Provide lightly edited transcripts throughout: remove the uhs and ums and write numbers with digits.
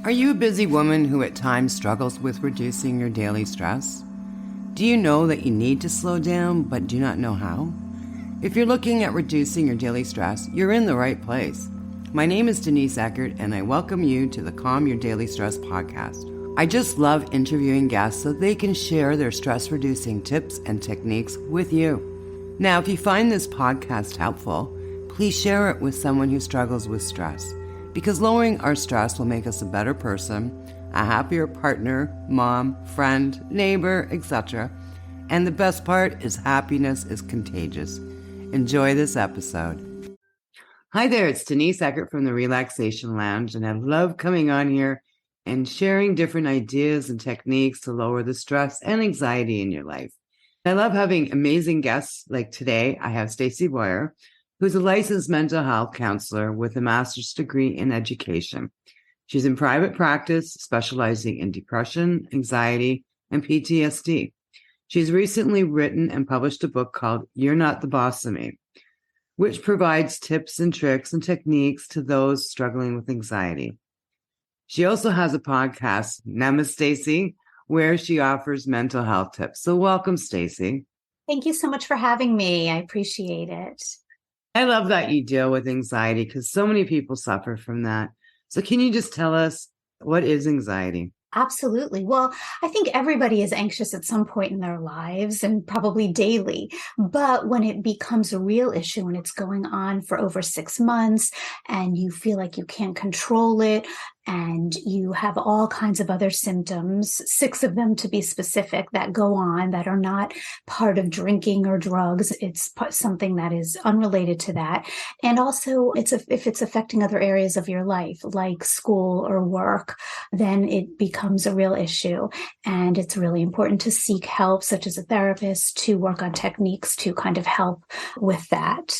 Are you a busy woman who at times struggles with reducing your daily stress? Do you know that you need to slow down but do not know how? If you're looking at reducing your daily stress, you're in the right place. My name is Denise Eckert, and I welcome you to the Calm Your Daily Stress podcast. I just love interviewing guests so they can share their stress-reducing tips and techniques with you. Now, if you find this podcast helpful, please share it with someone who struggles with stress, because lowering our stress will make us a better person, a happier partner, mom, friend, neighbor, etc. And the best part is happiness is contagious. Enjoy this episode. Hi there, it's Denise Eckert from the Relaxation Lounge, and I love coming on here and sharing different ideas and techniques to lower the stress and anxiety in your life. I love having amazing guests like today. I have Stacie Boyar, who's a licensed mental health counselor with a master's degree in education. She's in private practice, specializing in depression, anxiety, and PTSD. She's recently written and published a book called You're Not the Boss of Me, which provides tips and tricks and techniques to those struggling with anxiety. She also has a podcast, Stacie, where she offers mental health tips. So welcome, Stacie. Thank you so much for having me. I appreciate it. I love that you deal with anxiety because so many people suffer from that. So can you just tell us, what is anxiety? Absolutely. Well, I think everybody is anxious at some point in their lives and probably daily. But when it becomes a real issue and it's going on for over 6 months and you feel like you can't control it and you have all kinds of other symptoms, 6 of them to be specific, that go on that are not part of drinking or drugs. It's something that is unrelated to that. And also, if it's affecting other areas of your life, like school or work, then it becomes a real issue. And it's really important to seek help, such as a therapist, to work on techniques to kind of help with that.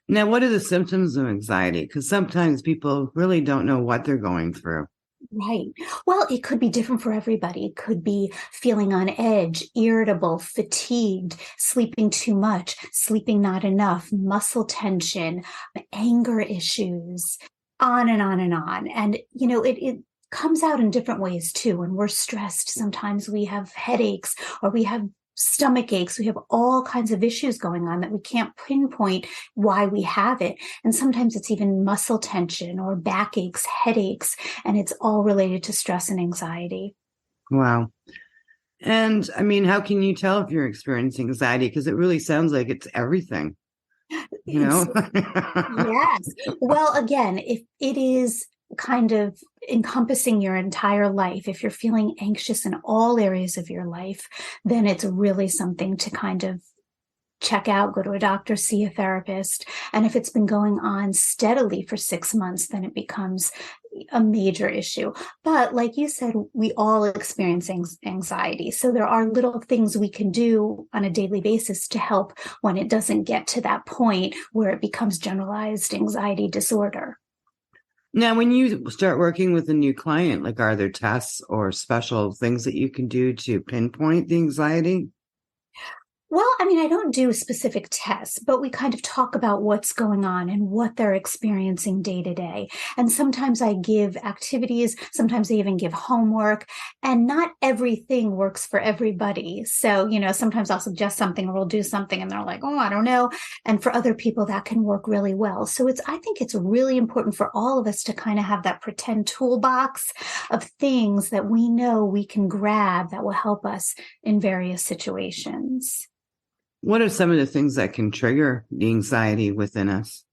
Now, what are the symptoms of anxiety? Because sometimes people really don't know what they're going through. Right. Well, it could be different for everybody. It could be feeling on edge, irritable, fatigued, sleeping too much, sleeping not enough, muscle tension, anger issues, on and on and on. And, it comes out in different ways too. When we're stressed, sometimes we have headaches or we have stomach aches. We have all kinds of issues going on that we can't pinpoint why we have it. And sometimes it's even muscle tension or backaches, headaches, and it's all related to stress and anxiety. Wow. And I mean, how can you tell if you're experiencing anxiety? Because it really sounds like it's everything, Yes. Well, again, if it is kind of encompassing your entire life, if you're feeling anxious in all areas of your life, then it's really something to kind of check out, go to a doctor, see a therapist. And if it's been going on steadily for 6 months, then it becomes a major issue. But like you said, we all experience anxiety. So there are little things we can do on a daily basis to help when it doesn't get to that point where it becomes generalized anxiety disorder. Now, when you start working with a new client, like, are there tests or special things that you can do to pinpoint the anxiety? Well, I mean, I don't do specific tests, but we kind of talk about what's going on and what they're experiencing day to day. And sometimes I give activities, sometimes I even give homework, and not everything works for everybody. So, sometimes I'll suggest something or we'll do something and they're like, oh, I don't know. And for other people, that can work really well. So I think it's really important for all of us to kind of have that pretend toolbox of things that we know we can grab that will help us in various situations. What are some of the things that can trigger the anxiety within us?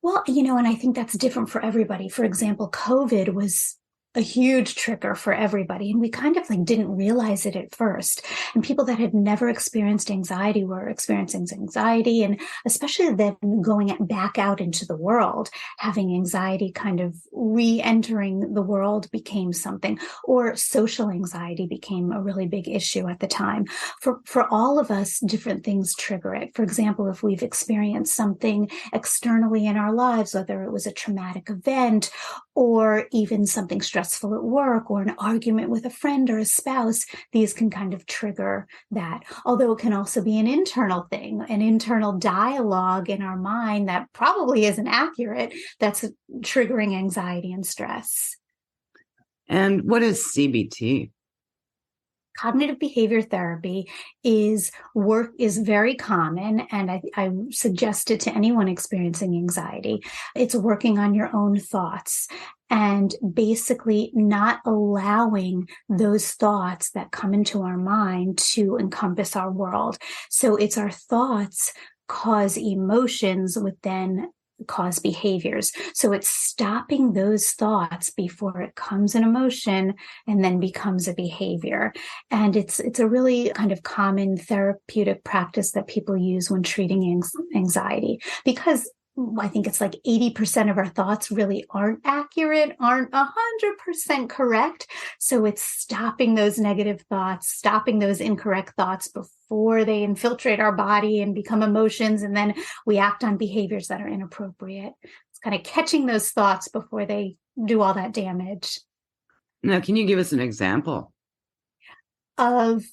Well, and I think that's different for everybody. For example, COVID was a huge trigger for everybody. And we kind of didn't realize it at first. And people that had never experienced anxiety were experiencing anxiety. And especially then going back out into the world, having anxiety kind of re-entering the world became something, or social anxiety became a really big issue at the time. For all of us, different things trigger it. For example, if we've experienced something externally in our lives, whether it was a traumatic event or even something stressful at work or an argument with a friend or a spouse, these can kind of trigger that. Although it can also be an internal thing, an internal dialogue in our mind that probably isn't accurate, that's triggering anxiety and stress. And what is CBT? Cognitive behavior therapy is very common, and I suggest it to anyone experiencing anxiety. It's working on your own thoughts and basically not allowing those thoughts that come into our mind to encompass our world. So it's our thoughts cause emotions, which then cause behaviors. So it's stopping those thoughts before it comes an emotion and then becomes a behavior. And it's a really kind of common therapeutic practice that people use when treating anxiety, because I think it's like 80% of our thoughts really aren't accurate, aren't 100% correct. So it's stopping those negative thoughts, stopping those incorrect thoughts before they infiltrate our body and become emotions. And then we act on behaviors that are inappropriate. It's kind of catching those thoughts before they do all that damage. Now, can you give us an example Of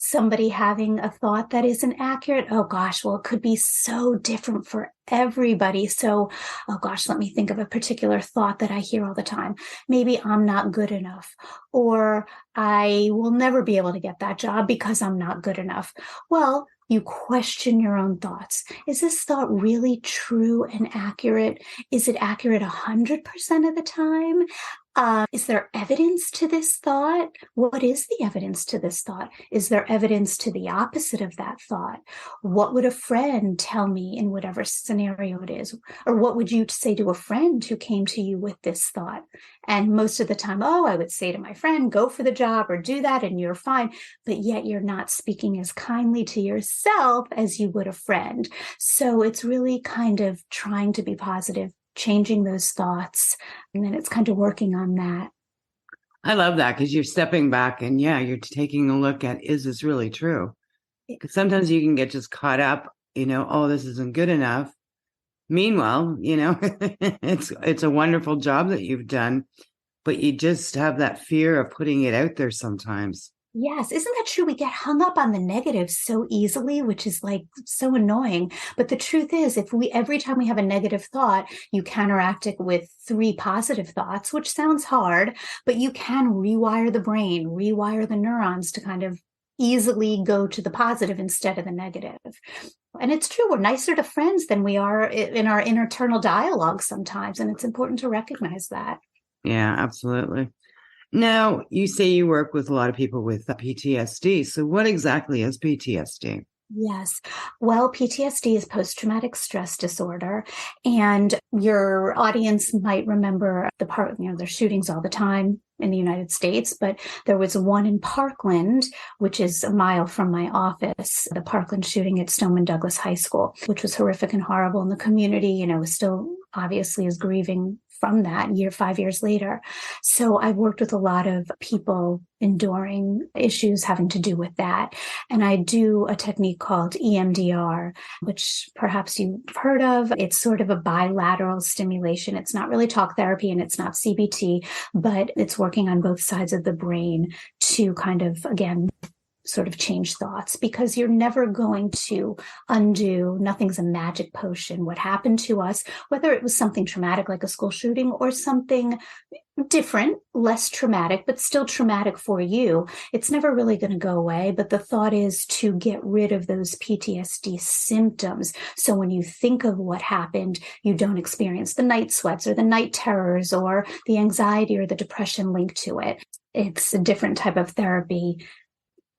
somebody having a thought that isn't accurate? Oh gosh, well, it could be so different for everybody. So, oh gosh, let me think of a particular thought that I hear all the time. Maybe I'm not good enough, or I will never be able to get that job because I'm not good enough. Well, you question your own thoughts. Is this thought really true and accurate? Is it accurate 100% of the time? Is there evidence to this thought? What is the evidence to this thought? Is there evidence to the opposite of that thought? What would a friend tell me in whatever scenario it is? Or what would you say to a friend who came to you with this thought? And most of the time, oh, I would say to my friend, go for the job or do that and you're fine. But yet you're not speaking as kindly to yourself as you would a friend. So it's really kind of trying to be positive, changing those thoughts, and then it's kind of working on that. I love that, because you're stepping back and you're taking a look at, is this really true? Because sometimes you can get just caught up, oh, this isn't good enough. Meanwhile, it's a wonderful job that you've done, but you just have that fear of putting it out there sometimes. Yes, isn't that true? We get hung up on the negative so easily, which is like so annoying. But the truth is, every time we have a negative thought, you counteract it with 3 positive thoughts, which sounds hard, but you can rewire the brain, rewire the neurons to kind of easily go to the positive instead of the negative. And it's true, we're nicer to friends than we are in our internal dialogue sometimes, and it's important to recognize that. Yeah, absolutely. Now, you say you work with a lot of people with PTSD. So what exactly is PTSD? Yes. Well, PTSD is post-traumatic stress disorder. And your audience might remember there's shootings all the time in the United States, but there was one in Parkland, which is a mile from my office, the Parkland shooting at Stoneman Douglas High School, which was horrific and horrible. And the community, still obviously is grieving from that 5 years later. So I've worked with a lot of people enduring issues having to do with that. And I do a technique called EMDR, which perhaps you've heard of. It's sort of a bilateral stimulation. It's not really talk therapy and it's not CBT, but it's working on both sides of the brain to kind of, again, sort of change thoughts, because you're never going to undo. Nothing's a magic potion. What happened to us, whether it was something traumatic like a school shooting or something different, less traumatic, but still traumatic for you, it's never really going to go away. But the thought is to get rid of those PTSD symptoms. So when you think of what happened, you don't experience the night sweats or the night terrors or the anxiety or the depression linked to it. It's a different type of therapy.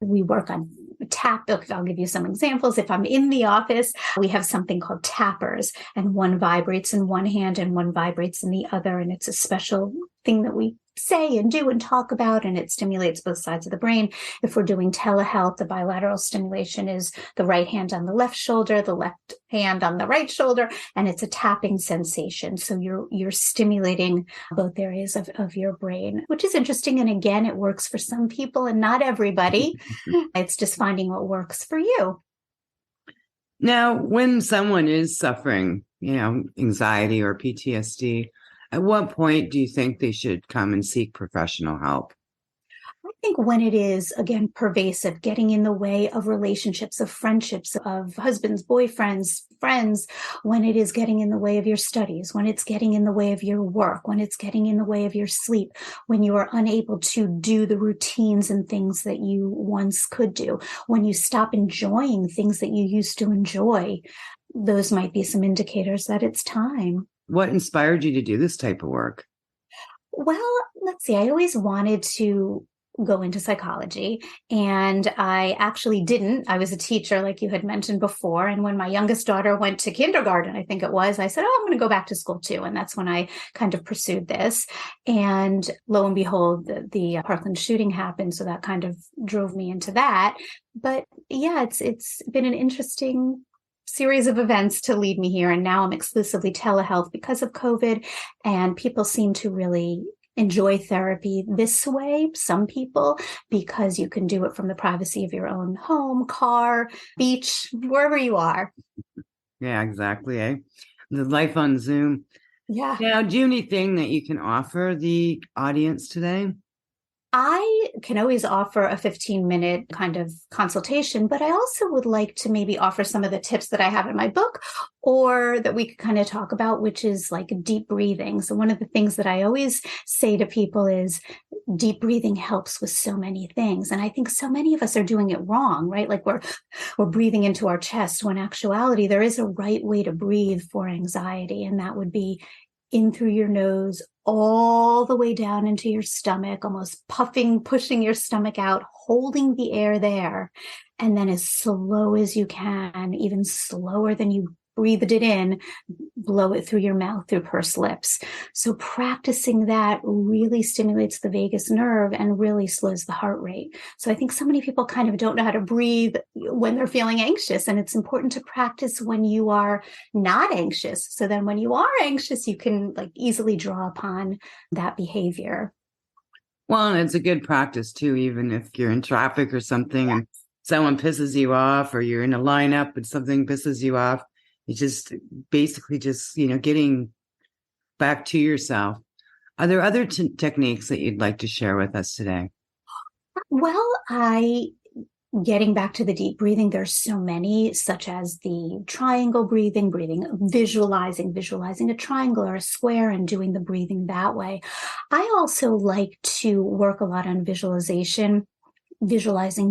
We work on tap. I'll give you some examples. If I'm in the office, we have something called tappers, and one vibrates in one hand and one vibrates in the other. And it's a special thing that we say and do and talk about, and it stimulates both sides of the brain. If we're doing telehealth, the bilateral stimulation is the right hand on the left shoulder, the left hand on the right shoulder, and it's a tapping sensation. So you're stimulating both areas of your brain, which is interesting. And again, it works for some people and not everybody. It's just finding what works for you. Now, when someone is suffering, anxiety or PTSD, at what point do you think they should come and seek professional help? I think when it is, again, pervasive, getting in the way of relationships, of friendships, of husbands, boyfriends, friends, when it is getting in the way of your studies, when it's getting in the way of your work, when it's getting in the way of your sleep, when you are unable to do the routines and things that you once could do, when you stop enjoying things that you used to enjoy, those might be some indicators that it's time. What inspired you to do this type of work? Well, let's see. I always wanted to go into psychology, and I actually didn't. I was a teacher, like you had mentioned before. And when my youngest daughter went to kindergarten, I think it was, I said, oh, I'm going to go back to school too. And that's when I kind of pursued this. And lo and behold, the Parkland shooting happened. So that kind of drove me into that. But yeah, it's been an interesting series of events to lead me here. And now I'm exclusively telehealth because of COVID. And people seem to really enjoy therapy this way, some people, because you can do it from the privacy of your own home, car, beach, wherever you are. Yeah, exactly. The life on Zoom. Yeah. Now, do you have anything that you can offer the audience today? I can always offer a 15-minute kind of consultation, but I also would like to maybe offer some of the tips that I have in my book or that we could kind of talk about, which is like deep breathing. So one of the things that I always say to people is deep breathing helps with so many things. And I think so many of us are doing it wrong, right? Like we're breathing into our chest when actuality, there is a right way to breathe for anxiety. And that would be in through your nose, all the way down into your stomach, almost puffing, pushing your stomach out, holding the air there. And then as slow as you can, even slower than you breathed it in, blow it through your mouth, through pursed lips. So practicing that really stimulates the vagus nerve and really slows the heart rate. So I think so many people kind of don't know how to breathe when they're feeling anxious. And it's important to practice when you are not anxious. So then when you are anxious, you can like easily draw upon that behavior. Well, and it's a good practice too, even if you're in traffic or something and someone pisses you off, or you're in a lineup and something pisses you off. You just basically just, getting back to yourself. Are there other techniques that you'd like to share with us today? Well, getting back to the deep breathing, there's so many, such as the triangle breathing, visualizing a triangle or a square and doing the breathing that way. I also like to work a lot on visualizing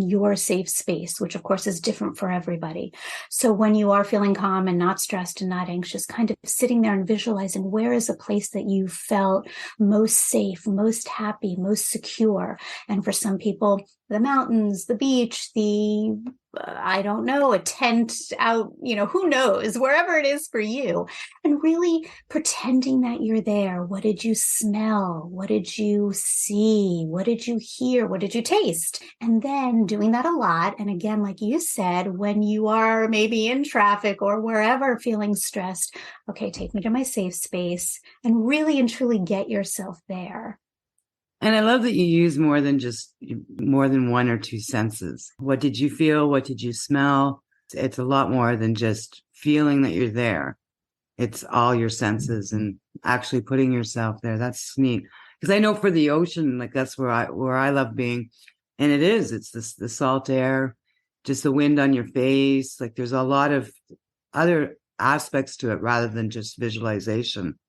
your safe space, which of course is different for everybody. So when you are feeling calm and not stressed and not anxious, kind of sitting there and visualizing where is a place that you felt most safe, most happy, most secure. And for some people, the mountains, the beach, I don't know, a tent out, who knows, wherever it is for you. And really pretending that you're there. What did you smell? What did you see? What did you hear? What did you taste? And then doing that a lot. And again, like you said, when you are maybe in traffic or wherever feeling stressed, okay, take me to my safe space and really and truly get yourself there. And I love that you use more than one or two senses. What did you feel? What did you smell? It's a lot more than just feeling that you're there. It's all your senses and actually putting yourself there. That's neat. Because I know for the ocean, like that's where I love being. And it's the salt air, just the wind on your face. Like there's a lot of other aspects to it rather than just visualization.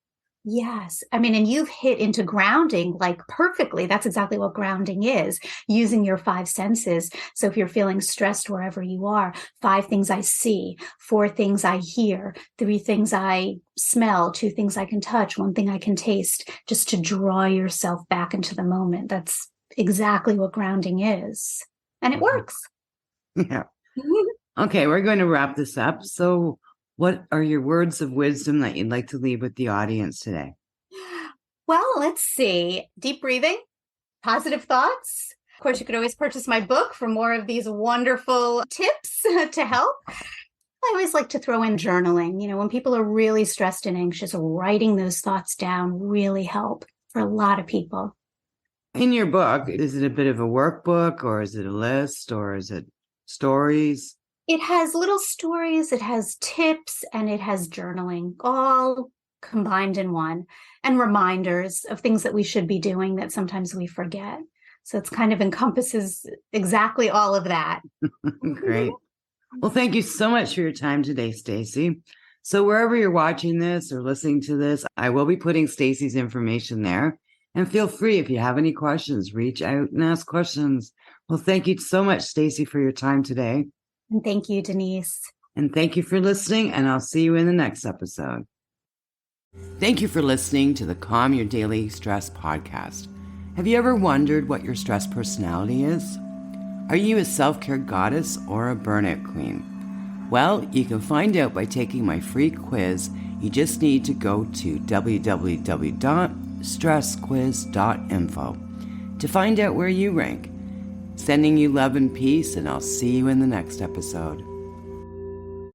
Yes. I mean, and you've hit into grounding like perfectly. That's exactly what grounding is, using your five senses. So if you're feeling stressed wherever you are, 5 things I see, 4 things I hear, 3 things I smell, 2 things I can touch, 1 thing I can taste, just to draw yourself back into the moment. That's exactly what grounding is. And it works. Yeah. Okay, we're going to wrap this up. So what are your words of wisdom that you'd like to leave with the audience today? Well, let's see. Deep breathing, positive thoughts. Of course, you could always purchase my book for more of these wonderful tips to help. I always like to throw in journaling. When people are really stressed and anxious, writing those thoughts down really help for a lot of people. In your book, is it a bit of a workbook, or is it a list, or is it stories? It has little stories, it has tips, and it has journaling, all combined in one, and reminders of things that we should be doing that sometimes we forget. So it's kind of encompasses exactly all of that. Great. Well, thank you so much for your time today, Stacie. So wherever you're watching this or listening to this, I will be putting Stacie's information there. And feel free, if you have any questions, reach out and ask questions. Well, thank you so much, Stacie, for your time today. And thank you, Denise. And thank you for listening, and I'll see you in the next episode. Thank you for listening to the Calm Your Daily Stress podcast. Have you ever wondered what your stress personality is? Are you a self-care goddess or a burnout queen? Well, you can find out by taking my free quiz. You just need to go to www.stressquiz.info to find out where you rank. Sending you love and peace, and I'll see you in the next episode.